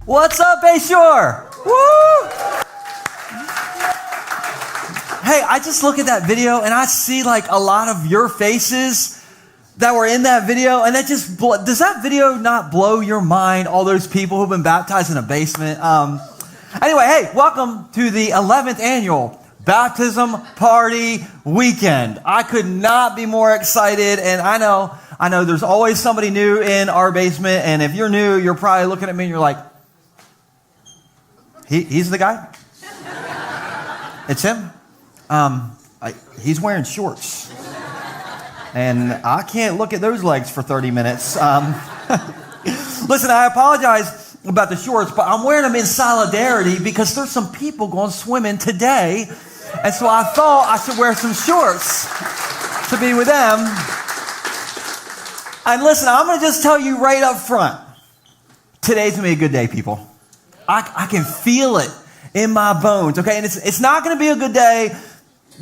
What's up, Bay Shore? Woo! Hey, I just look at that video and I see like a lot of your faces that were in that video, and that just does that video not blow your mind? All those people who've been baptized in a basement. Anyway, hey, welcome to the 11th annual Baptism Party Weekend. I could not be more excited, and I know there's always somebody new in our basement, and if you're new, you're probably looking at me and you're like, he's the guy? It's him? He's wearing shorts. And I can't look at those legs for 30 minutes. Listen, I apologize about the shorts, but I'm wearing them in solidarity because there's some people going swimming today. And so I thought I should wear some shorts to be with them. And listen, I'm going to just tell you right up front, today's going to be a good day, people. I can feel it in my bones, okay? And it's not going to be a good day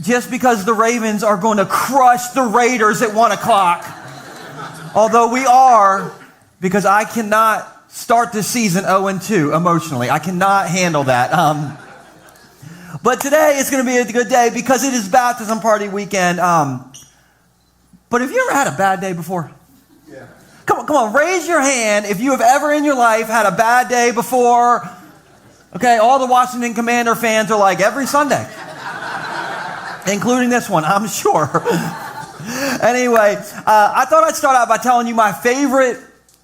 just because the Ravens are going to crush the Raiders at 1 o'clock. Although we are, because I cannot start the season 0-2 emotionally. I cannot handle that. But today is going to be a good day because it is Baptism Party Weekend. But have you ever had a bad day before? Yeah. Come on, raise your hand if you have ever in your life had a bad day before. Okay, all the Washington Commander fans are like, every Sunday. Including this one, I'm sure. Anyway, I thought I'd start out by telling you my favorite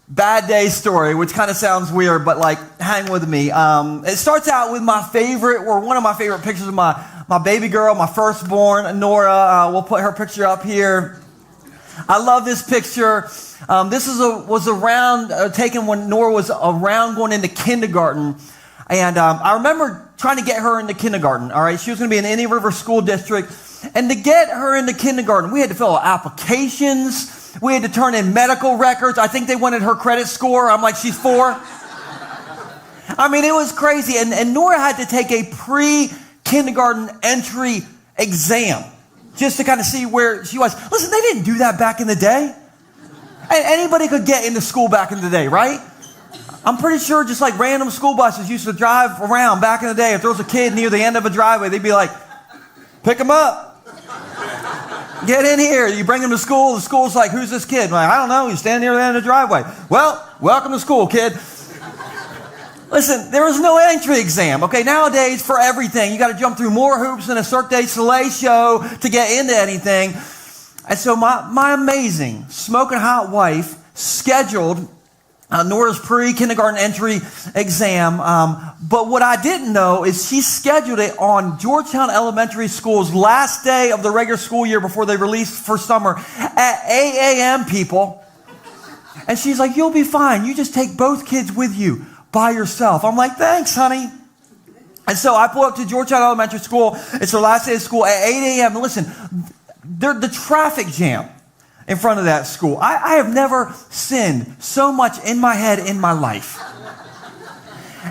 bad day story, which kind of sounds weird, but like, hang with me. It starts out with one of my favorite pictures of my baby girl, my firstborn, Nora. We'll put her picture up here. I love this picture. This was around taken when Nora was around going into kindergarten. And I remember trying to get her into kindergarten, all right? She was going to be in Indian River School District. And to get her into kindergarten, we had to fill out applications. We had to turn in medical records. I think they wanted her credit score. I'm like, she's 4. I mean, it was crazy. And Nora had to take a pre-kindergarten entry exam just to kind of see where she was. Listen, they didn't do that back in the day. Anybody could get into school back in the day, right? I'm pretty sure just like random school buses used to drive around back in the day. If there was a kid near the end of a driveway, they'd be like, pick him up. Get in here. You bring him to school. The school's like, who's this kid? I'm like, I don't know. He's standing near the end of the driveway. Well, welcome to school, kid. Listen, there was no entry exam. Okay, nowadays for everything, you got to jump through more hoops than a Cirque du Soleil show to get into anything. And so my amazing smoking hot wife scheduled Nora's pre-kindergarten entry exam. But what I didn't know is she scheduled it on Georgetown Elementary School's last day of the regular school year before they released for summer at 8 a.m., people. And she's like, you'll be fine. You just take both kids with you by yourself. I'm like, thanks, honey. And so I pull up to Georgetown Elementary School. It's their last day of school at 8 a.m. And listen, the traffic jam in front of that school. I have never sinned so much in my head in my life.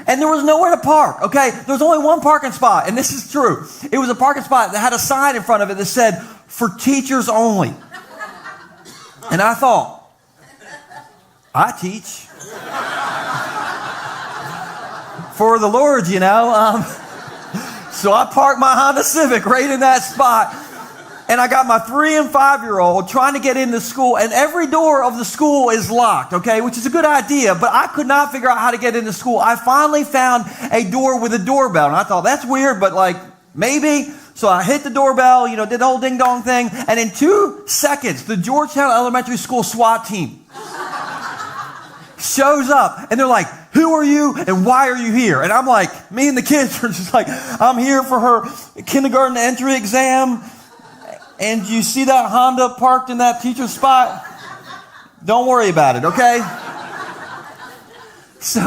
And there was nowhere to park, okay? There was only one parking spot, and this is true. It was a parking spot that had a sign in front of it that said, for teachers only. And I thought, I teach. For the Lord, you know. So I parked my Honda Civic right in that spot. And I got my 3- and 5-year-old trying to get into school, and every door of the school is locked, okay, which is a good idea, but I could not figure out how to get into school. I finally found a door with a doorbell, and I thought, that's weird, but like, maybe. So I hit the doorbell, did the whole ding-dong thing, and in 2 seconds, the Georgetown Elementary School SWAT team shows up, and they're like, who are you, and why are you here? And I'm like, me and the kids are just like, I'm here for her kindergarten entry exam. And you see that Honda parked in that teacher spot? Don't worry about it, okay? So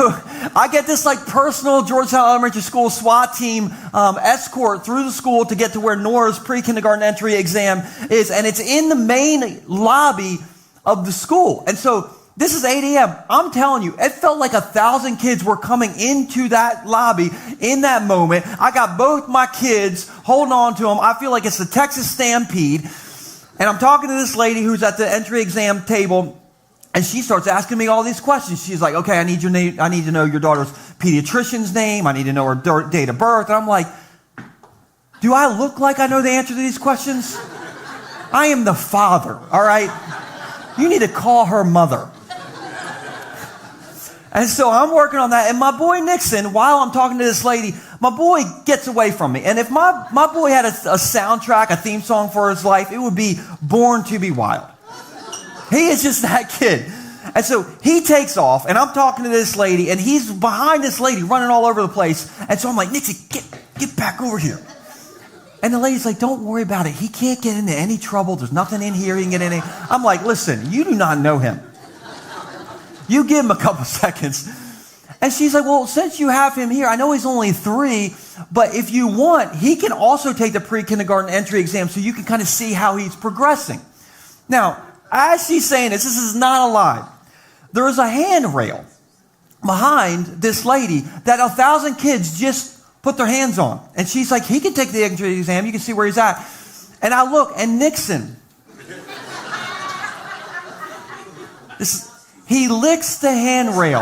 I get this like personal Georgetown Elementary School SWAT team escort through the school to get to where Nora's pre-kindergarten entry exam is. And it's in the main lobby of the school. And so this is 8 a.m. I'm telling you, it felt like 1,000 kids were coming into that lobby in that moment. I got both my kids holding on to them. I feel like it's the Texas Stampede. And I'm talking to this lady who's at the entry exam table. And she starts asking me all these questions. She's like, okay, I need your name. I need to know your daughter's pediatrician's name. I need to know her date of birth. And I'm like, do I look like I know the answer to these questions? I am the father, all right? You need to call her mother. And so I'm working on that. And my boy Nixon, while I'm talking to this lady, my boy gets away from me. And if my boy had a soundtrack, a theme song for his life, it would be Born to Be Wild. He is just that kid. And so he takes off, and I'm talking to this lady, and he's behind this lady running all over the place. And so I'm like, Nixon, get back over here. And the lady's like, don't worry about it. He can't get into any trouble. There's nothing in here he can get in. I'm like, listen, you do not know him. You give him a couple seconds. And she's like, well, since you have him here, I know he's only 3, but if you want, he can also take the pre-kindergarten entry exam so you can kind of see how he's progressing. Now, as she's saying this is not a lie. There is a handrail behind this lady that 1,000 kids just put their hands on. And she's like, he can take the entry exam. You can see where he's at. And I look, and Nixon, he licks the handrail.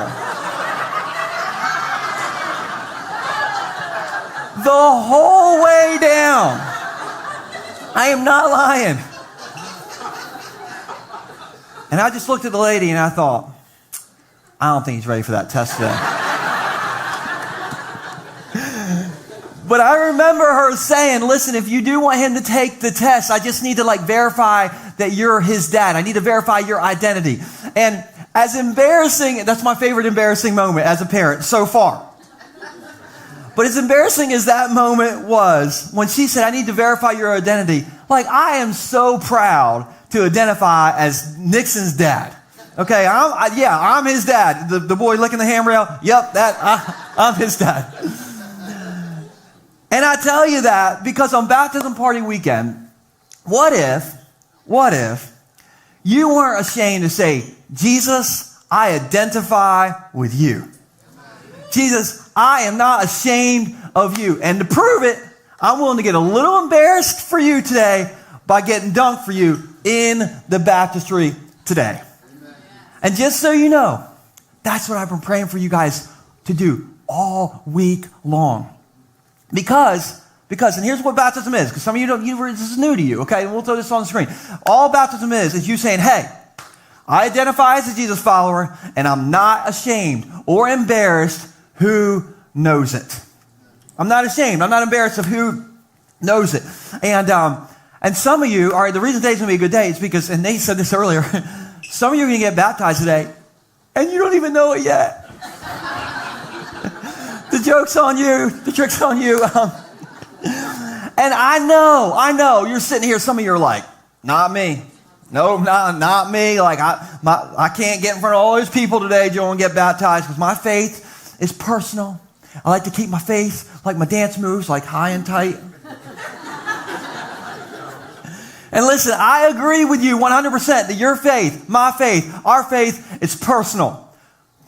The whole way down. I am not lying. And I just looked at the lady and I thought, I don't think he's ready for that test today. But I remember her saying, listen, if you do want him to take the test, I just need to verify that you're his dad. I need to verify your identity. And as embarrassing, that's my favorite embarrassing moment as a parent so far. But as embarrassing as that moment was, when she said, I need to verify your identity, I am so proud to identify as Nixon's dad. Okay, I'm his dad. The boy licking the handrail, yep, I'm his dad. And I tell you that because on baptism party weekend, what if you weren't ashamed to say, Jesus, I identify with you. Jesus, I am not ashamed of you. And to prove it, I'm willing to get a little embarrassed for you today by getting dunked for you in the baptistry today. Amen. And just so you know, that's what I've been praying for you guys to do all week long. Because, and here's what baptism is, because some of you this is new to you, okay? We'll throw this on the screen. All baptism is you saying, hey, I identify as a Jesus follower, and I'm not ashamed or embarrassed. Who knows it? I'm not ashamed. I'm not embarrassed of who knows it. And some of you, all right, the reason today's going to be a good day is because, and Nate said this earlier, some of you are going to get baptized today, and you don't even know it yet. The joke's on you. The trick's on you. And I know, you're sitting here, some of you are like, not me. No, not me. I can't get in front of all those people today, Joe, and get baptized because my faith is personal. I like to keep my faith, like my dance moves, high and tight. And listen, I agree with you 100% that your faith, my faith, our faith is personal.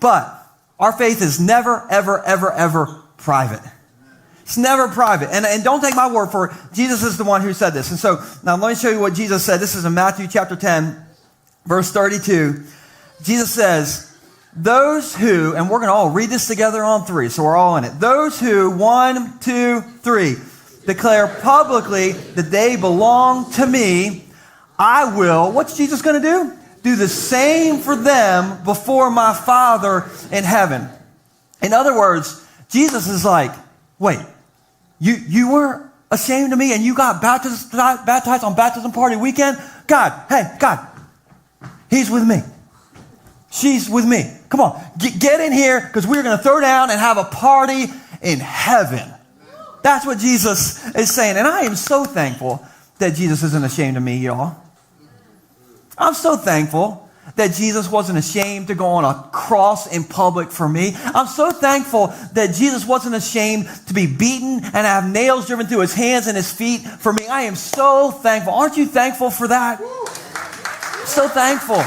But our faith is never, ever, ever, ever private. It's never private. And don't take my word for it. Jesus is the one who said this. And so now let me show you what Jesus said. This is in Matthew chapter 10, verse 32. Jesus says, those who, and we're going to all read this together on 3, so we're all in it. Those who, 1, 2, 3, declare publicly that they belong to me, I will, what's Jesus going to do? Do the same for them before my Father in heaven. In other words, Jesus is like, wait, you weren't ashamed of me and you got baptized on baptism party weekend? God, he's with me. She's with me. Come on, get in here because we're going to throw down and have a party in heaven. That's what Jesus is saying. And I am so thankful that Jesus isn't ashamed of me, y'all. I'm so thankful that Jesus wasn't ashamed to go on a cross in public for me. I'm so thankful that Jesus wasn't ashamed to be beaten and have nails driven through his hands and his feet for me. I am so thankful. Aren't you thankful for that? So thankful.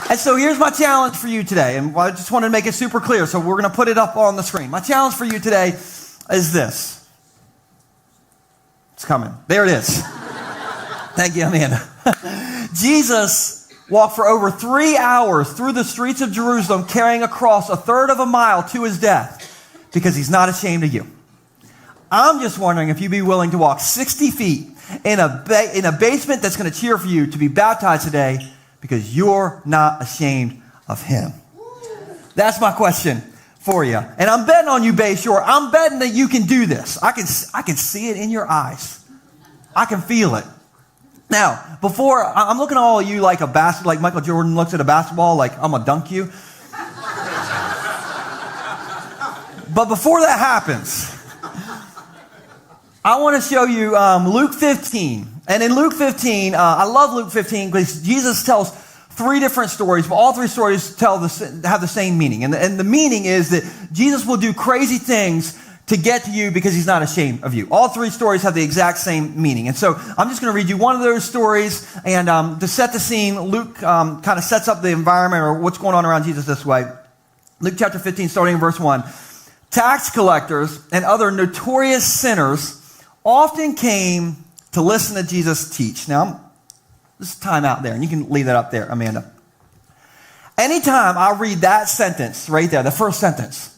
And so here's my challenge for you today. And I just wanted to make it super clear, so we're going to put it up on the screen. My challenge for you today is this. It's coming. There it is. Thank you, Amanda. Jesus walked for over 3 hours through the streets of Jerusalem carrying a cross a third of a mile to his death because he's not ashamed of you. I'm just wondering if you'd be willing to walk 60 feet in a basement that's going to cheer for you to be baptized today because you're not ashamed of him. That's my question for you. And I'm betting on you, Bay Shore. I'm betting that you can do this. I can see it in your eyes. I can feel it. Now, before, I'm looking at all of you like like Michael Jordan looks at a basketball like I'm going to dunk you. But before that happens, I want to show you Luke 15. And in Luke 15, I love Luke 15 because Jesus tells 3 different stories, but all 3 stories have the same meaning. And the meaning is that Jesus will do crazy things to get to you because he's not ashamed of you. All 3 stories have the exact same meaning. And so I'm just going to read you one of those stories. And to set the scene, Luke kind of sets up the environment or what's going on around Jesus this way. Luke chapter 15, starting in verse 1. Tax collectors and other notorious sinners often came to listen to Jesus teach. Now, this is time out there, and you can leave that up there, Amanda. Anytime I read that sentence right there, the first sentence,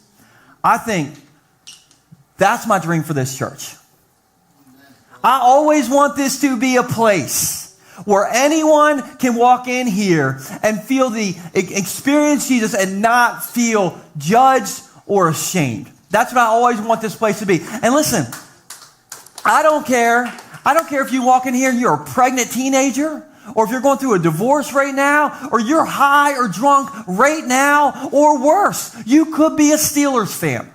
I think, that's my dream for this church. I always want this to be a place where anyone can walk in here and experience Jesus and not feel judged or ashamed. That's what I always want this place to be. And listen, I don't care if you walk in here and you're a pregnant teenager, or if you're going through a divorce right now, or you're high or drunk right now, or worse, you could be a Steelers fan.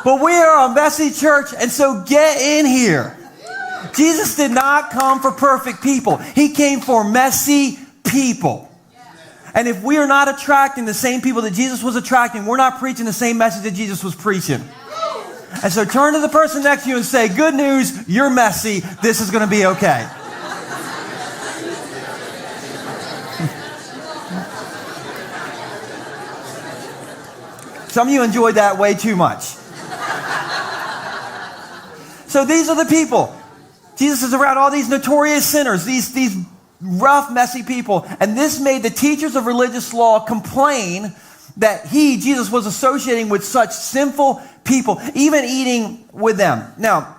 But we are a messy church, and so get in here. Jesus did not come for perfect people. He came for messy people. And if we are not attracting the same people that Jesus was attracting, we're not preaching the same message that Jesus was preaching. And so turn to the person next to you and say, good news, you're messy. This is going to be okay. Some of you enjoyed that way too much. So these are the people. Jesus is around all these notorious sinners, these rough, messy people. And this made the teachers of religious law complain that Jesus was associating with such sinful people, even eating with them. Now,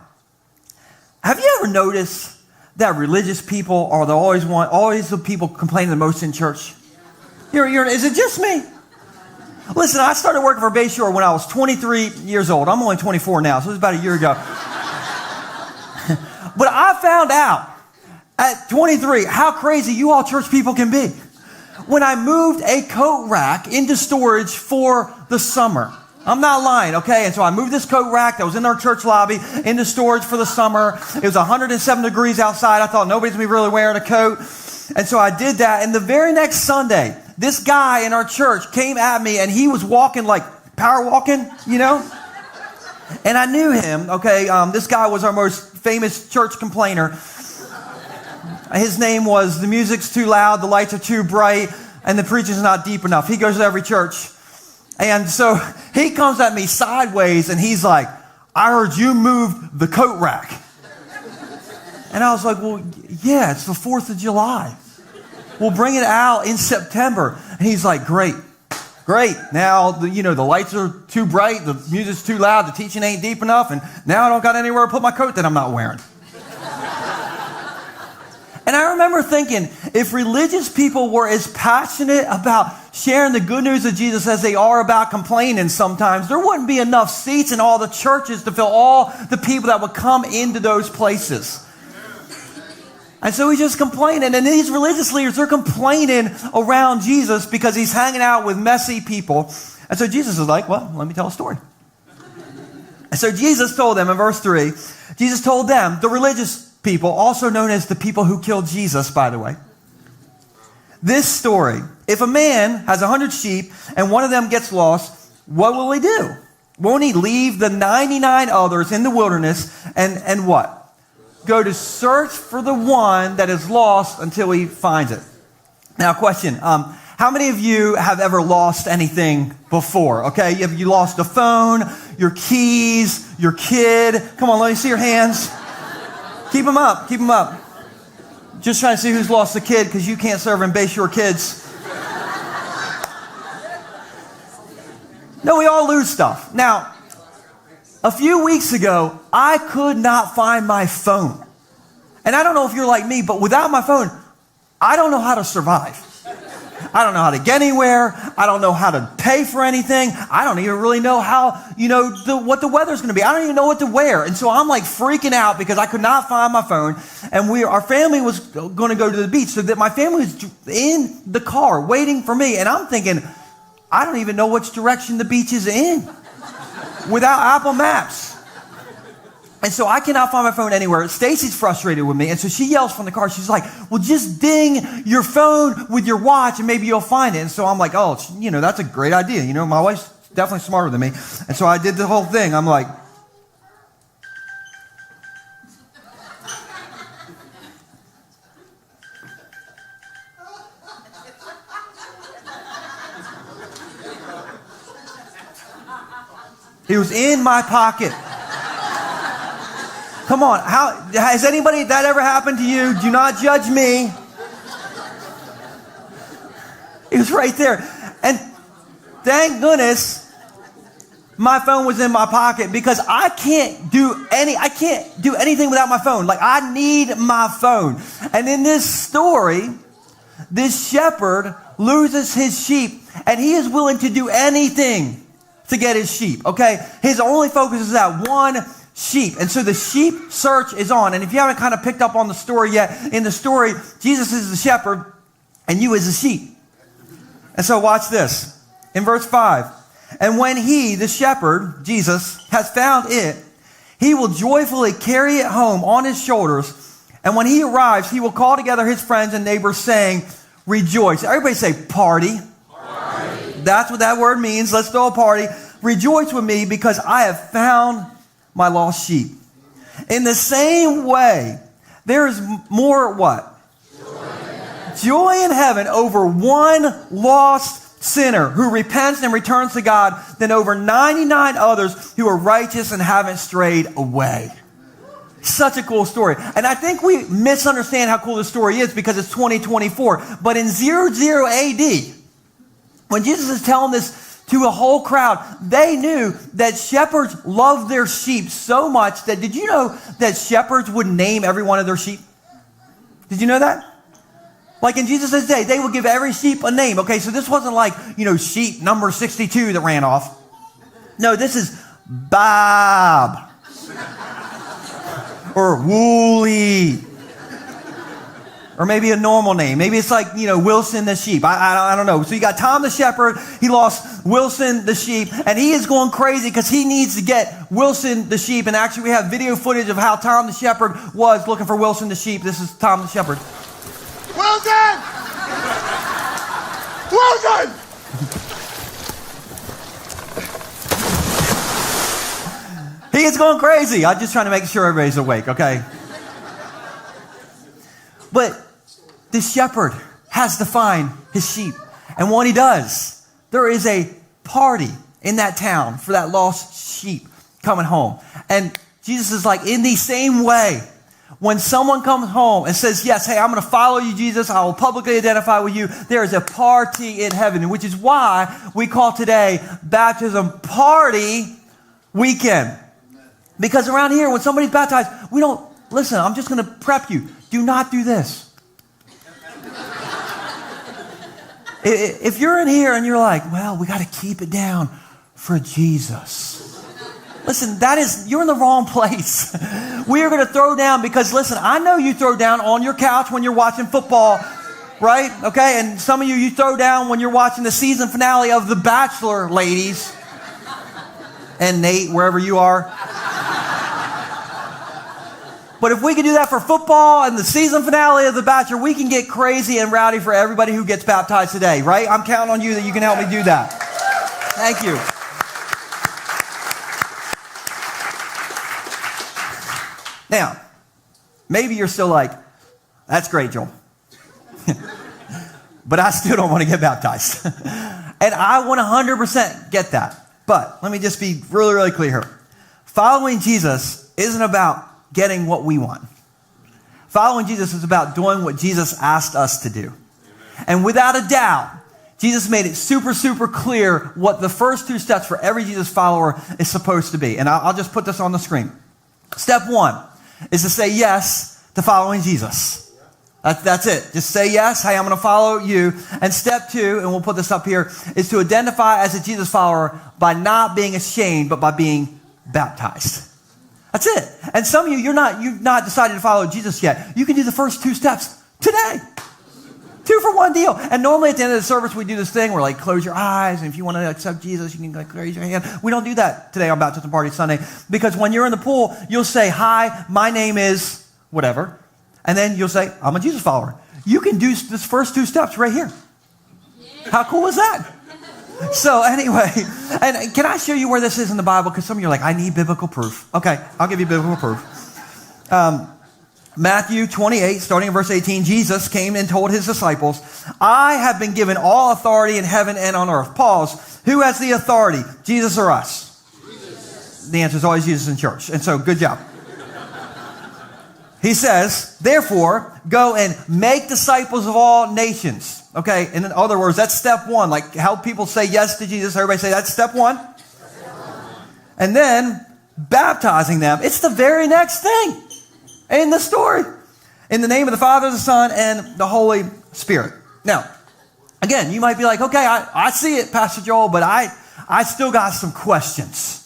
have you ever noticed that religious people are always the people complaining the most in church? Is it just me? Listen, I started working for Bay Shore when I was 23 years old. I'm only 24 now, so it was about a year ago. But I found out at 23 how crazy you all church people can be. When I moved a coat rack into storage for the summer. I'm not lying, okay? And so I moved this coat rack that was in our church lobby into storage for the summer. It was 107 degrees outside. I thought nobody's going to be really wearing a coat. And so I did that. And the very next Sunday, this guy in our church came at me and he was walking like power walking, you know? And I knew him, okay? This guy was our most famous church complainer. His name was, the music's too loud, the lights are too bright, and the preaching's not deep enough. He goes to every church. And so he comes at me sideways and he's like, I heard you moved the coat rack. And I was like, well, yeah, it's the 4th of July. We'll bring it out in September. And he's like, great. Now, the lights are too bright, the music's too loud, the teaching ain't deep enough, and now I don't got anywhere to put my coat that I'm not wearing. And I remember thinking, if religious people were as passionate about sharing the good news of Jesus as they are about complaining sometimes, there wouldn't be enough seats in all the churches to fill all the people that would come into those places. And so he's just complaining. And these religious leaders, they're complaining around Jesus because he's hanging out with messy people. And so Jesus is like, well, let me tell a story. And so Jesus told them in verse 3, Jesus told them, the religious people, also known as the people who killed Jesus, by the way, this story. If a man has 100 sheep and one of them gets lost, what will he do? Won't he leave the 99 others in the wilderness and what? Go to search for the one that is lost until he finds it. Now, question. How many of you have ever lost anything before? Okay, have you lost a phone, your keys, your kid? Come on, let me see your hands. Keep them up. Keep them up. Just trying to see who's lost a kid because you can't serve in Bay Shore Kids. No, we all lose stuff. Now, a few weeks ago, I could not find my phone. And I don't know if you're like me, but without my phone, I don't know how to survive. I don't know how to get anywhere. I don't know how to pay for anything. I don't even really know how, what the weather's going to be. I don't even know what to wear. And so I'm like freaking out because I could not find my phone. And our family was going to go to the beach. So that my family was in the car waiting for me. And I'm thinking, I don't even know which direction the beach is in without Apple Maps. And so I cannot find my phone anywhere. Stacy's frustrated with me. And so she yells from the car. She's like, well, just ding your phone with your watch and maybe you'll find it. And so I'm like, oh, that's a great idea. My wife's definitely smarter than me. And so I did the whole thing. I'm like, it was in my pocket. Come on, has anybody that ever happened to you? Do not judge me. It was right there. And thank goodness my phone was in my pocket because I can't do anything without my phone. Like I need my phone. And in this story, this shepherd loses his sheep and he is willing to do anything to get his sheep, okay? His only focus is that one sheep. And so the sheep search is on. And if you haven't kind of picked up on the story yet, in the story, Jesus is the shepherd and you is the sheep. And so watch this. In verse 5, and when he, the shepherd, Jesus, has found it, he will joyfully carry it home on his shoulders. And when he arrives, he will call together his friends and neighbors saying, rejoice. Everybody say party. Party. That's what that word means. Let's throw a party. Rejoice with me because I have found my lost sheep. In the same way, there is more what? Joy in heaven over one lost sinner who repents and returns to God than over 99 others who are righteous and haven't strayed away. Such a cool story. And I think we misunderstand how cool this story is because it's 2024. But in 00 AD, when Jesus is telling this to a whole crowd, they knew that shepherds loved their sheep so much that, did you know that shepherds would name every one of their sheep? Did you know that? Like in Jesus' day, they would give every sheep a name. Okay, so this wasn't like, sheep number 62 that ran off. No, this is Bob. Or Wooly. Or maybe a normal name. Maybe it's like, Wilson the sheep. I don't know. So you got Tom the shepherd. He lost Wilson the sheep. And he is going crazy because he needs to get Wilson the sheep. And actually we have video footage of how Tom the shepherd was looking for Wilson the sheep. This is Tom the shepherd. Wilson! Wilson! He is going crazy. I'm just trying to make sure everybody's awake, okay? But this shepherd has to find his sheep. And when he does, there is a party in that town for that lost sheep coming home. And Jesus is like, in the same way, when someone comes home and says, yes, hey, I'm going to follow you, Jesus, I will publicly identify with you, there is a party in heaven, which is why we call today Baptism Party Weekend. Because around here, when somebody's baptized, we don't, listen, I'm just going to prep you. Do not do this. If you're in here and you're like, well, we got to keep it down for Jesus. Listen, you're in the wrong place. We are going to throw down because, listen, I know you throw down on your couch when you're watching football, right? Okay, and some of you throw down when you're watching the season finale of The Bachelor, ladies. And Nate, wherever you are. But if we can do that for football and the season finale of The Bachelor, we can get crazy and rowdy for everybody who gets baptized today, right? I'm counting on you that you can help me do that. Thank you. Now, maybe you're still like, that's great, Joel. But I still don't want to get baptized. And I 100% get that. But let me just be really, really clear here. Following Jesus isn't about getting what we want. Following Jesus is about doing what Jesus asked us to do. And without a doubt, Jesus made it super, super clear what the first 2 steps for every Jesus follower is supposed to be. And I'll just put this on the screen. Step 1 is to say yes to following Jesus. That's it. Just say yes. Hey, I'm going to follow you. And step 2, and we'll put this up here, is to identify as a Jesus follower by not being ashamed, but by being baptized. That's it. And some of you, you've not decided to follow Jesus yet. You can do the first 2 steps today. 2 for 1 deal. And normally at the end of the service, we do this thing where like close your eyes, and if you want to accept Jesus, you can like raise your hand. We don't do that today on Baptism Party Sunday, because when you're in the pool, you'll say, hi, my name is whatever. And then you'll say, I'm a Jesus follower. You can do this first 2 steps right here. How cool is that? So anyway, and can I show you where this is in the Bible? Because some of you are like, I need biblical proof. Okay, I'll give you biblical proof. Matthew 28, starting in verse 18, Jesus came and told his disciples, I have been given all authority in heaven and on earth. Pause. Who has the authority? Jesus or us? Jesus. The answer is always Jesus in church. And so, good job. He says, therefore, go and make disciples of all nations. Okay, and in other words, that's step 1. Like, help people say yes to Jesus. Everybody say that's step 1. And then, baptizing them. It's the very next thing in the story. In the name of the Father, the Son, and the Holy Spirit. Now, again, you might be like, okay, I see it, Pastor Joel, but I still got some questions.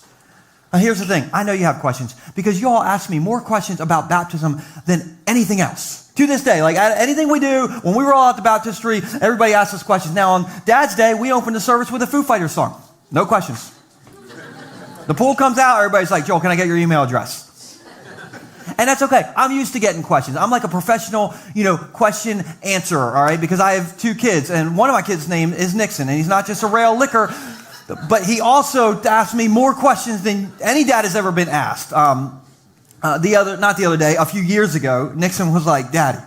Now, here's the thing. I know you have questions because you all ask me more questions about baptism than anything else. To this day, like anything we do, when we roll out the baptistry, everybody asks us questions. Now, on Dad's Day, we opened the service with a Foo Fighters song. No questions. The pool comes out, everybody's like, Joel, can I get your email address? And that's okay. I'm used to getting questions. I'm like a professional, question answerer, all right? Because I have 2 kids, and one of my kids' name is Nixon, and he's not just a rail licker, but he also asked me more questions than any dad has ever been asked. Not the other day, a few years ago, Nixon was like, Daddy,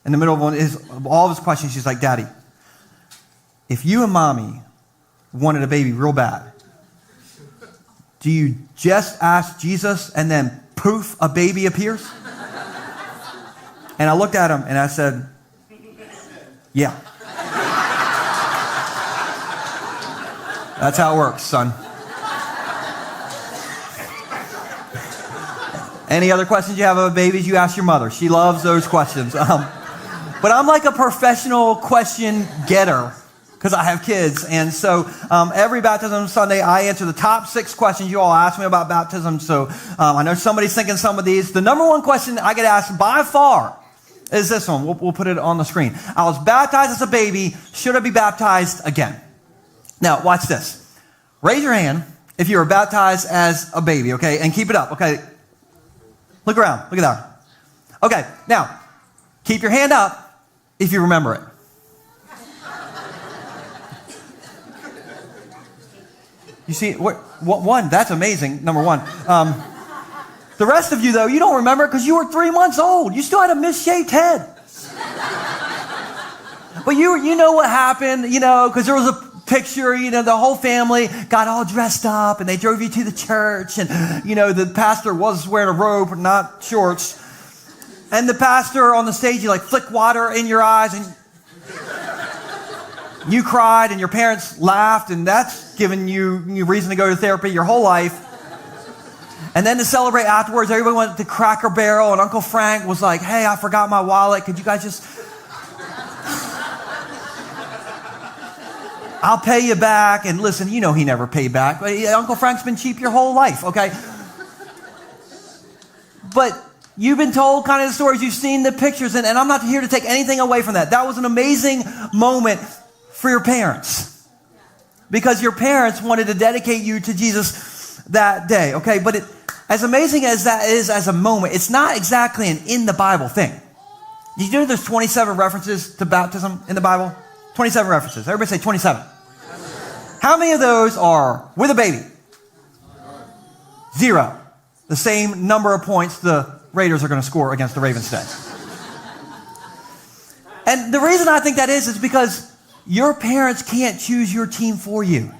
in the middle of all of his questions, she's like, Daddy, if you and Mommy wanted a baby real bad, do you just ask Jesus and then poof, a baby appears? And I looked at him and I said, yeah. That's how it works, son. Any other questions you have about babies, you ask your mother. She loves those questions. But I'm like a professional question getter because I have kids. And so every baptism Sunday, I answer the top 6 questions you all ask me about baptism. So I know somebody's thinking some of these. The number 1 question I get asked by far is this one. We'll put it on the screen. I was baptized as a baby. Should I be baptized again? Now, watch this. Raise your hand if you were baptized as a baby, okay? And keep it up, okay? Look around. Look at that. Okay, now, keep your hand up if you remember it. You see, what one? That's amazing, number 1. The rest of you, though, you don't remember it because you were 3 months old. You still had a misshaped head. But you know what happened, because there was a picture, the whole family got all dressed up and they drove you to the church and, the pastor was wearing a robe, not shorts. And the pastor on the stage, you flick water in your eyes and you cried and your parents laughed and that's given you reason to go to therapy your whole life. And then to celebrate afterwards, everybody went to Cracker Barrel and Uncle Frank was like, hey, I forgot my wallet. Could you guys just... I'll pay you back. And listen, he never paid back. Uncle Frank's been cheap your whole life, okay? But you've been told kind of the stories. You've seen the pictures. And I'm not here to take anything away from that. That was an amazing moment for your parents. Because your parents wanted to dedicate you to Jesus that day, okay? But as amazing as that is as a moment, it's not exactly an in the Bible thing. Did you know there's 27 references to baptism in the Bible? 27 references. Everybody say 27. How many of those are with a baby? 0. The same number of points the Raiders are going to score against the Ravens today. And the reason I think that is because your parents can't choose your team for you.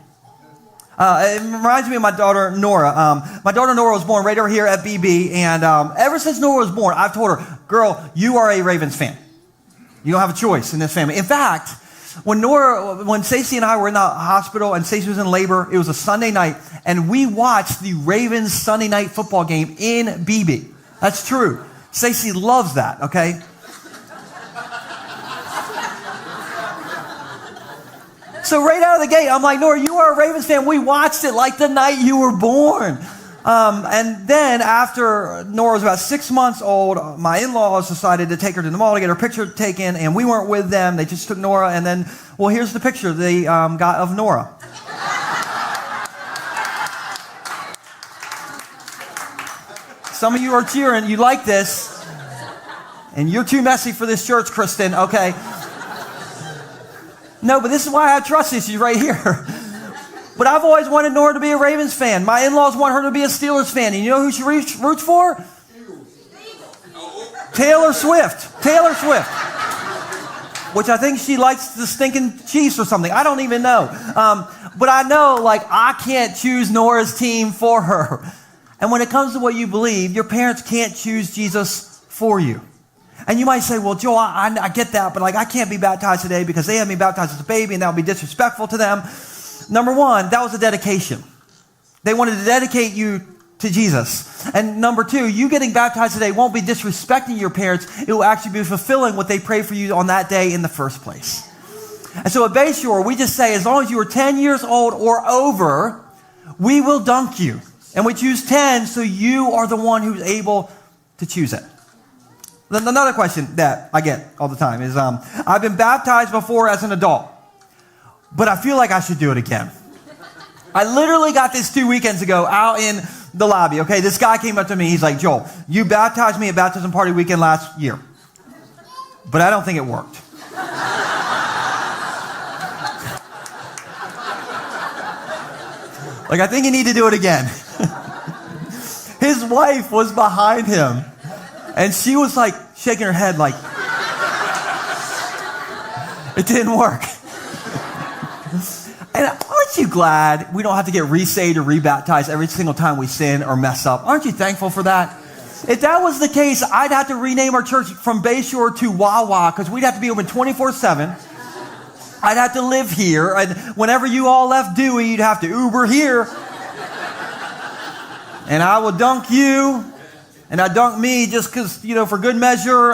It reminds me of my daughter, Nora. My daughter, Nora, was born right over here at BB. And ever since Nora was born, I've told her, girl, you are a Ravens fan. You don't have a choice in this family. In fact, when Stacey and I were in the hospital and Stacey was in labor, it was a Sunday night, and we watched the Ravens Sunday night football game in BB. That's true. Stacey loves that, okay? So right out of the gate, I'm like, Nora, you are a Ravens fan. We watched it like the night you were born. And then after Nora was about 6 months old, my in-laws decided to take her to the mall to get her picture taken, and we weren't with them. They just took Nora, and then, well, here's the picture they got of Nora. Some of you are cheering. You like this. And you're too messy for this church, Kristen. Okay. No, but this is why I have trust issues right here. But I've always wanted Nora to be a Ravens fan. My in-laws want her to be a Steelers fan. And you know who she roots for? Taylor Swift. Taylor Swift. Which I think she likes the stinking Chiefs or something. I don't even know. But I know, like, I can't choose Nora's team for her. And when it comes to what you believe, your parents can't choose Jesus for you. And you might say, well, Joel, I get that, but like I can't be baptized today because they had me baptized as a baby and that would be disrespectful to them. Number one, that was a dedication. They wanted to dedicate you to Jesus. And number two, you getting baptized today won't be disrespecting your parents. It will actually be fulfilling what they prayed for you on that day in the first place. And so at Bay Shore, we just say, as long as you are 10 years old or over, we will dunk you. And we choose 10, so you are the one who's able to choose it. Another question that I get all the time is, I've been baptized before as an adult, but I feel like I should do it again. I literally got this 2 weekends ago out in the lobby, okay? This guy came up to me. He's like, Joel, you baptized me at baptism party weekend last year, but I don't think it worked. Like, I think you need to do it again. His wife was behind him, and she was like shaking her head like, it didn't work. And aren't you glad we don't have to get resaved or rebaptized every single time we sin or mess up? Aren't you thankful for that? If that was the case, I'd have to rename our church from Bay Shore to Wawa, because we'd have to be open 24/7. I'd have to live here, and whenever you all left Dewey, you'd have to Uber here. And I would dunk you, and I'd dunk me just because, for good measure.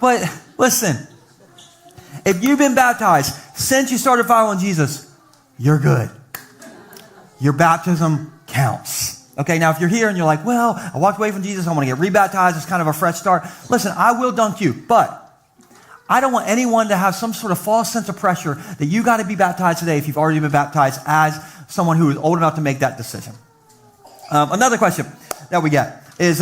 But listen, if you've been baptized since you started following Jesus, you're good. Your baptism counts. Okay, now if you're here and you're like, well, I walked away from Jesus, I want to get rebaptized, it's kind of a fresh start. Listen, I will dunk you, but I don't want anyone to have some sort of false sense of pressure that you got to be baptized today if you've already been baptized as someone who is old enough to make that decision. Another question that we get is,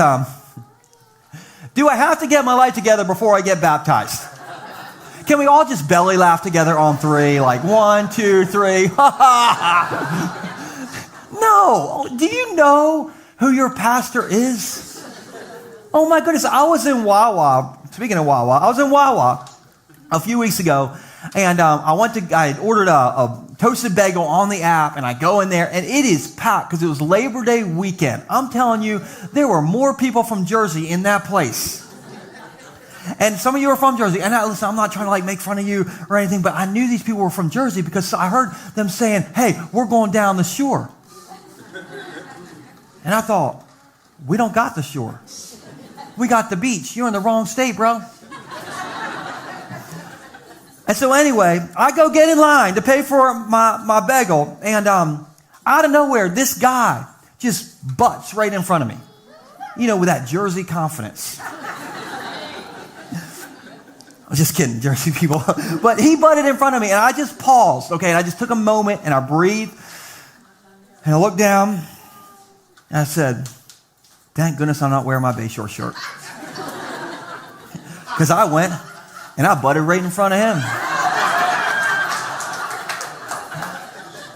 do I have to get my life together before I get baptized? Can we all just belly laugh together on three? Like 1, 2, 3. No. Do you know who your pastor is? Oh my goodness. I was in Wawa. Speaking of Wawa, I was in Wawa a few weeks ago, and I had ordered a toasted bagel on the app, and I go in there, and it is packed because it was Labor Day weekend. I'm telling you, there were more people from Jersey in that place. And some of you are from Jersey, and listen, I'm not trying to make fun of you or anything, but I knew these people were from Jersey because I heard them saying, hey, we're going down the shore. And I thought, we don't got the shore. We got the beach. You're in the wrong state, bro. And so anyway, I go get in line to pay for my bagel. And out of nowhere, this guy just butts right in front of me. With that Jersey confidence. I'm just kidding, Jersey people. But he butted in front of me, and I just paused, okay? And I just took a moment, and I breathed. And I looked down, and I said, thank goodness I'm not wearing my Bay Shore shirt. Because I went and I butted right in front of him.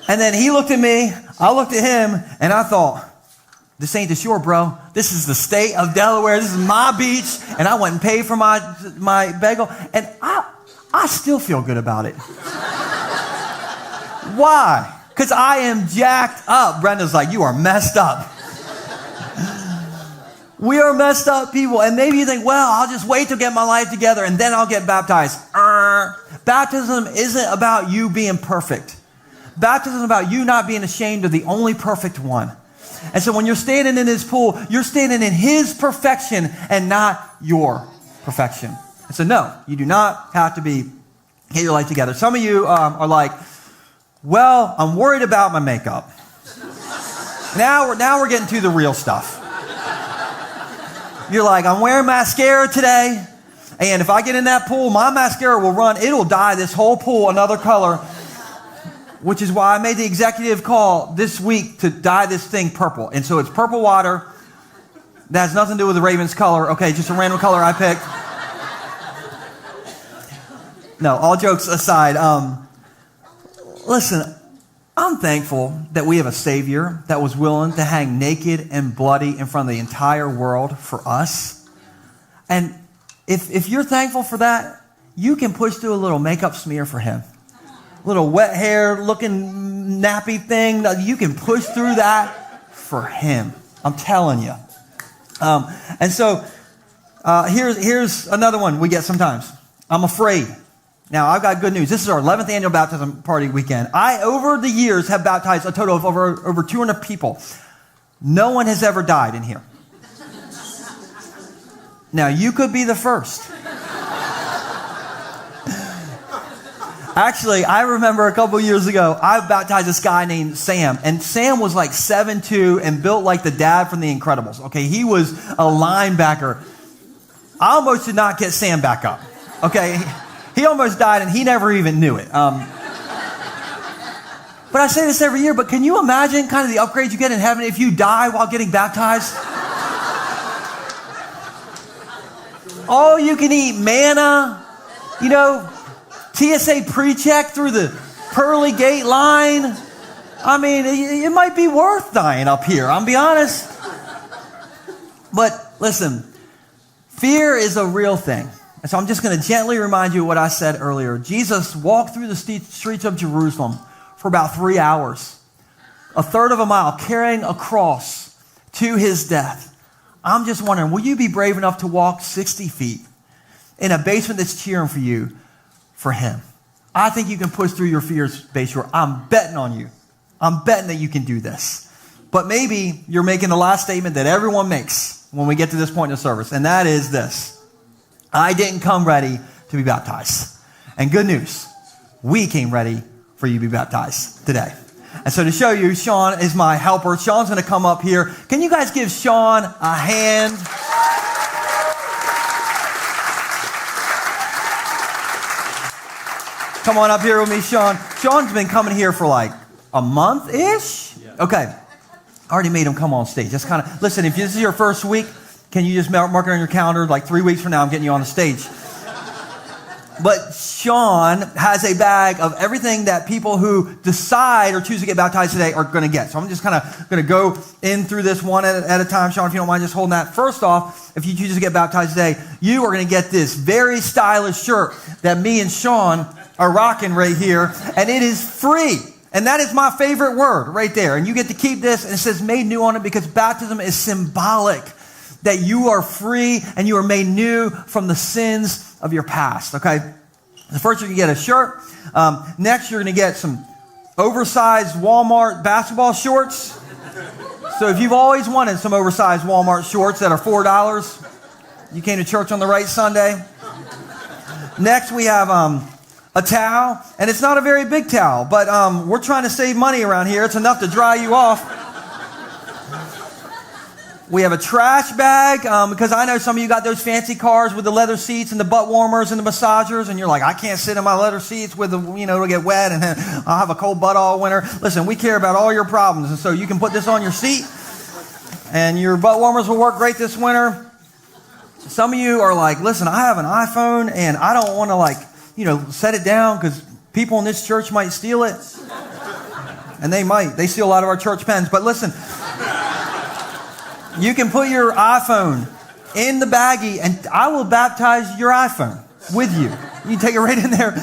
And then he looked at me, I looked at him, and I thought, this ain't the shore, bro. This is the state of Delaware. This is my beach. And I went and paid for my bagel. And I still feel good about it. Why? Because I am jacked up. Brenda's like, you are messed up. We are messed up people. And maybe you think, well, I'll just wait to get my life together and then I'll get baptized. Baptism isn't about you being perfect. Baptism is about you not being ashamed of the only perfect one. And so when you're standing in his pool, you're standing in his perfection and not your perfection. And so no, you do not have to get your life together. Some of you are like, well, I'm worried about my makeup. Now we're getting to the real stuff. You're like, I'm wearing mascara today, and if I get in that pool, my mascara will run. It'll dye this whole pool another color, which is why I made the executive call this week to dye this thing purple. And so it's purple water. That has nothing to do with the Ravens color. Okay, just a random color I picked. No, all jokes aside, listen, I'm thankful that we have a Savior that was willing to hang naked and bloody in front of the entire world for us. And if you're thankful for that, you can push through a little makeup smear for him. A little wet hair looking nappy thing. You can push through that for him. I'm telling you. And so here's another one we get sometimes. I'm afraid. Now, I've got good news. This is our 11th annual baptism party weekend. I, over the years, have baptized a total of over 200 people. No one has ever died in here. Now, you could be the first. Actually, I remember a couple years ago, I baptized this guy named Sam. And Sam was like 7'2" and built like the dad from The Incredibles. Okay, he was a linebacker. I almost did not get Sam back up. Okay, he almost died, and he never even knew it. But I say this every year, but can you imagine kind of the upgrade you get in heaven if you die while getting baptized? All you can eat manna, TSA pre-check through the pearly gate line. I mean, it might be worth dying up here, I'll be honest. But listen, fear is a real thing. And so I'm just going to gently remind you of what I said earlier. Jesus walked through the streets of Jerusalem for about 3 hours, a third of a mile, carrying a cross to his death. I'm just wondering, will you be brave enough to walk 60 feet in a basement that's cheering for you for him? I think you can push through your fears, Bay Shore. I'm betting on you. I'm betting that you can do this. But maybe you're making the last statement that everyone makes when we get to this point in the service, and that is this. I didn't come ready to be baptized. And good news, we came ready for you to be baptized today. And so to show you, Sean is my helper. Sean's going to come up here. Can you guys give Sean a hand? Come on up here with me, Sean. Sean's been coming here for like a month-ish? Okay. I already made him come on stage. Just kind of, listen, if this is your first week, can you just mark it on your calendar? Like 3 weeks from now, I'm getting you on the stage. But Sean has a bag of everything that people who decide or choose to get baptized today are going to get. So I'm just kind of going to go in through this one at a time. Sean, if you don't mind just holding that. First off, if you choose to get baptized today, you are going to get this very stylish shirt that me and Sean are rocking right here. And it is free. And that is my favorite word right there. And you get to keep this. And it says made new on it because baptism is symbolic that you are free and you are made new from the sins of your past, okay? So first you're going to get a shirt. Next you're going to get some oversized Walmart basketball shorts. So if you've always wanted some oversized Walmart shorts that are $4, you came to church on the right Sunday. Next we have a towel, and it's not a very big towel, but we're trying to save money around here. It's enough to dry you off. We have a trash bag, because I know some of you got those fancy cars with the leather seats and the butt warmers and the massagers, and you're like, I can't sit in my leather seats with it'll get wet, and I'll have a cold butt all winter. Listen, we care about all your problems, and so you can put this on your seat, and your butt warmers will work great this winter. Some of you are like, listen, I have an iPhone, and I don't want to, set it down, because people in this church might steal it, and they might. They steal a lot of our church pens, but listen, you can put your iPhone in the baggie, and I will baptize your iPhone with you. You can take it right in there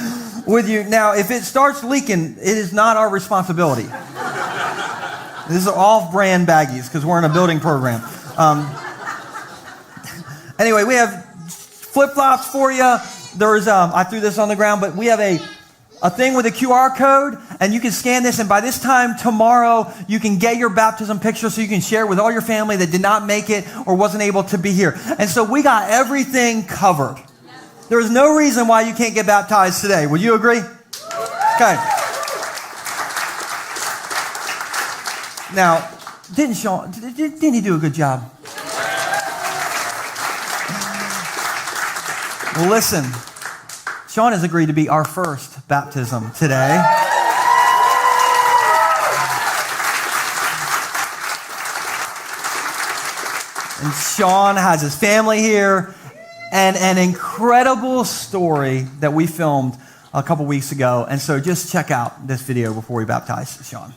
with you. Now, if it starts leaking, it is not our responsibility. This is off-brand baggies because we're in a building program. Anyway, we have flip-flops for you. There's, I threw this on the ground, but we have a thing with a QR code, and you can scan this, and by this time tomorrow, you can get your baptism picture so you can share it with all your family that did not make it or wasn't able to be here. And so we got everything covered. There is no reason why you can't get baptized today. Would you agree? Okay. Now, didn't he do a good job? Well, listen, Sean has agreed to be our first baptism today. And Sean has his family here, and an incredible story that we filmed a couple weeks ago. And so just check out this video before we baptize Sean.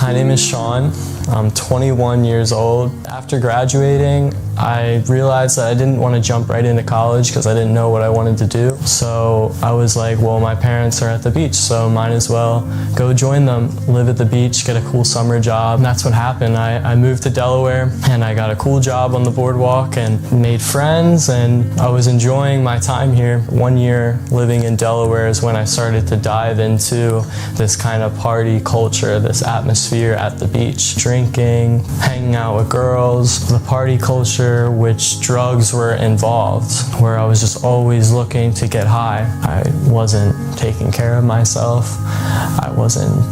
My name is Sean. I'm 21 years old. After graduating, I realized that I didn't want to jump right into college because I didn't know what I wanted to do. So I was like, well, my parents are at the beach, so might as well go join them, live at the beach, get a cool summer job. And that's what happened. I moved to Delaware, and I got a cool job on the boardwalk and made friends, and I was enjoying my time here. 1 year living in Delaware is when I started to dive into this kind of party culture, this atmosphere at the beach, drinking, hanging out with girls, the party culture, which drugs were involved, where I was just always looking to get high. I wasn't taking care of myself. I wasn't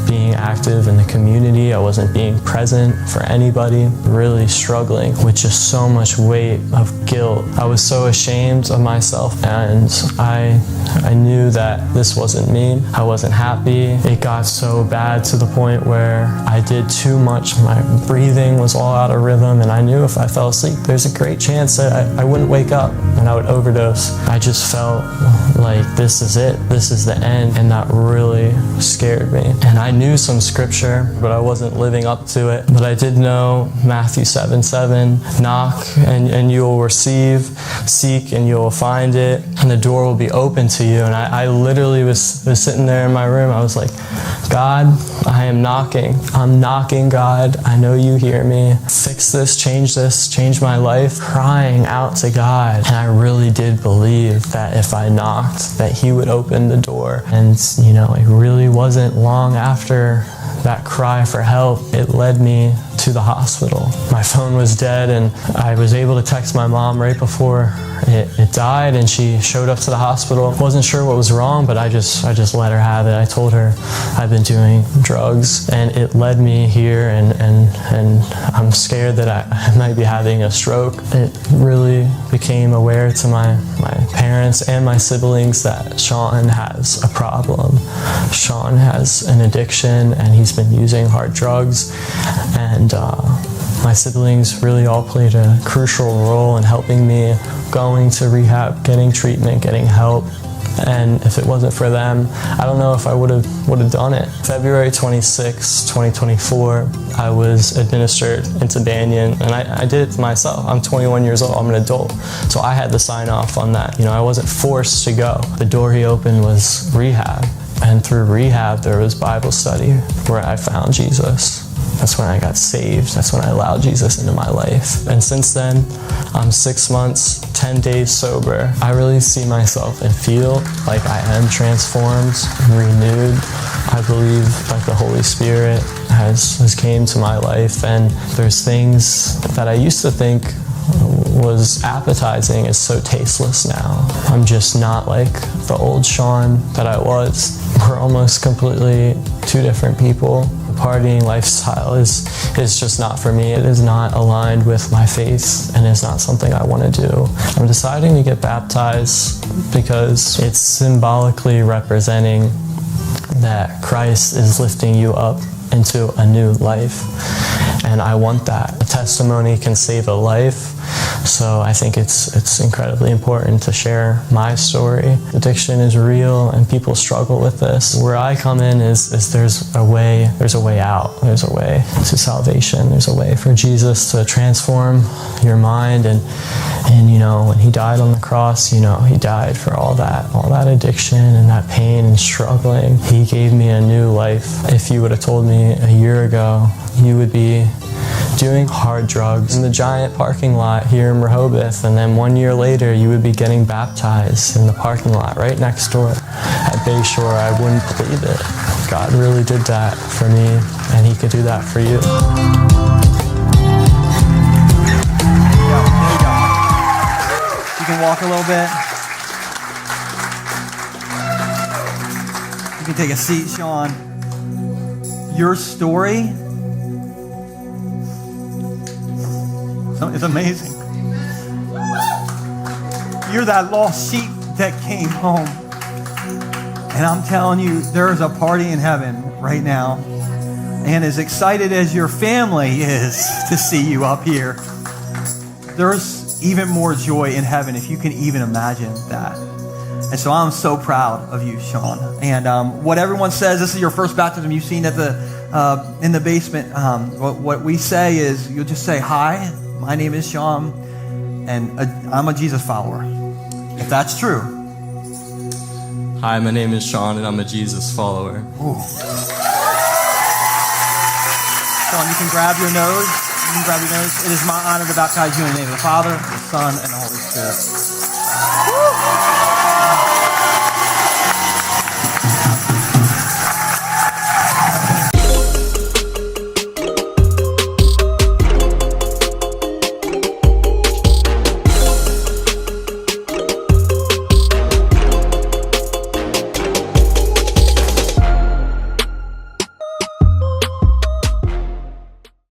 being active in the community. I wasn't being present for anybody. Really struggling with just so much weight of guilt. I was so ashamed of myself, and I knew that this wasn't me. I wasn't happy. It got so bad to the point where I did too much. My breathing was all out of rhythm, and I knew if I fell asleep, there's a great chance that I wouldn't wake up and I would overdose. I just felt like this is it. This is the end, and that really scared me. And I knew some scripture, but I wasn't living up to it. But I did know Matthew 7:7, knock and you will receive, seek and you will find it, and the door will be open to you. And I literally was sitting there in my room. I was like, God, I am knocking. I'm knocking, God. I know you hear me. Fix this, change my life. Crying out to God. And I really did believe that if I knocked, that he would open the door. And, it really wasn't long after that cry for help, it led me to the hospital. My phone was dead, and I was able to text my mom right before it died, and she showed up to the hospital. Wasn't sure what was wrong, but I just let her have it. I told her I've been doing drugs, and it led me here, and I'm scared that I might be having a stroke. It really became aware to my parents and my siblings that Sean has a problem. Sean has an addiction, and he's been using hard drugs, and my siblings really all played a crucial role in helping me going to rehab, getting treatment, getting help. And if it wasn't for them, I don't know if I would have done it. February 26, 2024, I was administered into Banyan, and I did it myself. I'm 21 years old, I'm an adult. So I had to sign off on that. I wasn't forced to go. The door he opened was rehab. And through rehab, there was Bible study where I found Jesus. That's when I got saved. That's when I allowed Jesus into my life. And since then, I'm 6 months, 10 days sober. I really see myself and feel like I am transformed, renewed. I believe like the Holy Spirit has came to my life, and there's things that I used to think was appetizing is so tasteless now. I'm just not like the old Sean that I was. We're almost completely two different people. The partying lifestyle is just not for me. It is not aligned with my faith, and it's not something I want to do. I'm deciding to get baptized because it's symbolically representing that Christ is lifting you up into a new life. And I want that. A testimony can save a life. So I think it's incredibly important to share my story. Addiction is real, and people struggle with this. Where I come in is there's a way out. There's a way to salvation. There's a way for Jesus to transform your mind. And when he died on the cross, he died for all that addiction and that pain and struggling. He gave me a new life. If you would have told me a year ago you would be doing hard drugs in the giant parking lot here in Rehoboth. And then 1 year later, you would be getting baptized in the parking lot right next door at Bay Shore. I wouldn't believe it. God really did that for me, and He could do that for you. You can walk a little bit. You can take a seat, Sean. Your story is amazing. You're that lost sheep that came home. And I'm telling you, there's a party in heaven right now. And as excited as your family is to see you up here, there's even more joy in heaven if you can even imagine that. And so I'm so proud of you, Sean. And what everyone says, this is your first baptism you've seen at the in the basement. What we say is, you'll just say, "Hi, my name is Sean, and I'm a Jesus follower." If that's true. Hi, my name is Sean, and I'm a Jesus follower. Ooh. Sean, you can grab your nose. You can grab your nose. It is my honor to baptize you in the name of the Father, the Son, and the Holy Spirit.